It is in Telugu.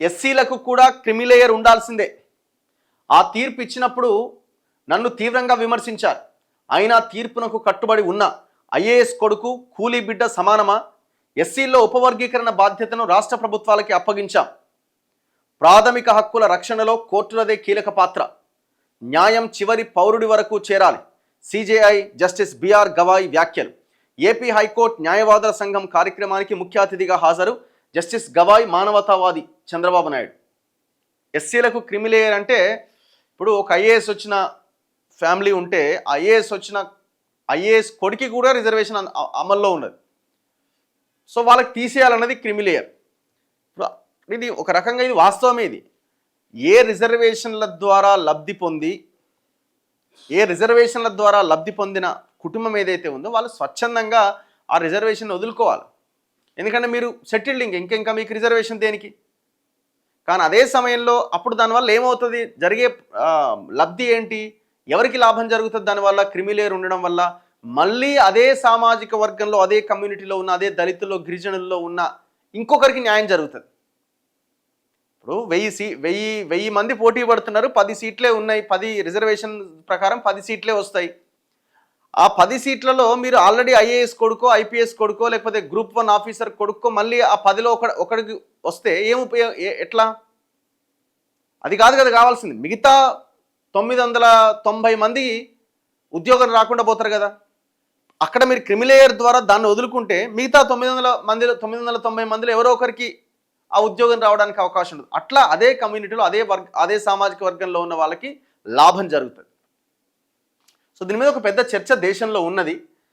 ఎస్సీలకు కూడా క్రిమిలేయర్ ఉండాల్సిందే. ఆ తీర్పు ఇచ్చినప్పుడు నన్ను తీవ్రంగా విమర్శించారు. అయినా తీర్పునకు కట్టుబడి ఉన్న ఐఏఎస్ కొడుకు కూలీ బిడ్డ సమానమా? ఎస్సీల్లో ఉపవర్గీకరణ బాధ్యతను రాష్ట్ర ప్రభుత్వాలకి అప్పగించాం. ప్రాథమిక హక్కుల రక్షణలో కోర్టులదే కీలక పాత్ర. న్యాయం చివరి పౌరుడి వరకు చేరాలి. సిజేఐ జస్టిస్ బిఆర్ గవాయ్ వ్యాఖ్యలు. ఏపీ హైకోర్టు న్యాయవాదుల సంఘం కార్యక్రమానికి ముఖ్య అతిథిగా హాజరు జస్టిస్ గవాయ్ మానవతావాది చంద్రబాబు నాయుడు. ఎస్సీలకు క్రిమిలేయర్ అంటే ఇప్పుడు ఒక ఐఏఎస్ వచ్చిన ఫ్యామిలీ ఉంటే ఐఏఎస్ కొడుకి కూడా రిజర్వేషన్ అమల్లో ఉన్నది. సో వాళ్ళకి తీసేయాలన్నది క్రిమిలేయర్. ఇప్పుడు ఇది ఒక రకంగా ఇది వాస్తవమే. ఇది ఏ రిజర్వేషన్ల ద్వారా లబ్ధి పొందిన కుటుంబం ఏదైతే ఉందో వాళ్ళు స్వచ్ఛందంగా ఆ రిజర్వేషన్ వదులుకోవాలి. ఎందుకంటే మీరు సెటిల్డ్ ఇంకా మీకు రిజర్వేషన్ దేనికి? కానీ అదే సమయంలో అప్పుడు దానివల్ల ఏమవుతుంది, జరిగే లబ్ధి ఏంటి, ఎవరికి లాభం జరుగుతుంది దానివల్ల? క్రిమిలేయర్ ఉండడం వల్ల మళ్ళీ అదే సామాజిక వర్గంలో, అదే కమ్యూనిటీలో ఉన్న, అదే దళితుల్లో, గిరిజనుల్లో ఉన్న ఇంకొకరికి న్యాయం జరుగుతుంది. ఇప్పుడు 1000 మంది పోటీ పడుతున్నారు, 10 సీట్లే ఉన్నాయి. 10 రిజర్వేషన్ ప్రకారం 10 సీట్లే వస్తాయి. ఆ 10 సీట్లలో మీరు ఆల్రెడీ ఐఏఎస్ కొడుకో, ఐపీఎస్ కొడుకో, లేకపోతే గ్రూప్ 1 ఆఫీసర్ కొడుకో మళ్ళీ ఆ 10లో ఒకడికి వస్తే ఎట్లా? అది కాదు కదా కావాల్సింది. మిగతా 990 మంది ఉద్యోగం రాకుండా పోతారు కదా. అక్కడ మీరు క్రిమిలేయర్ ద్వారా దాన్ని వదులుకుంటే మిగతా 990 మందిలో ఎవరో ఒకరికి ఆ ఉద్యోగం రావడానికి అవకాశం ఉంటుంది. అట్లా అదే కమ్యూనిటీలో, అదే సామాజిక వర్గంలో ఉన్న వాళ్ళకి లాభం జరుగుతుంది. సో దీని మీద ఒక పెద్ద చర్చ దేశంలో ఉన్నది.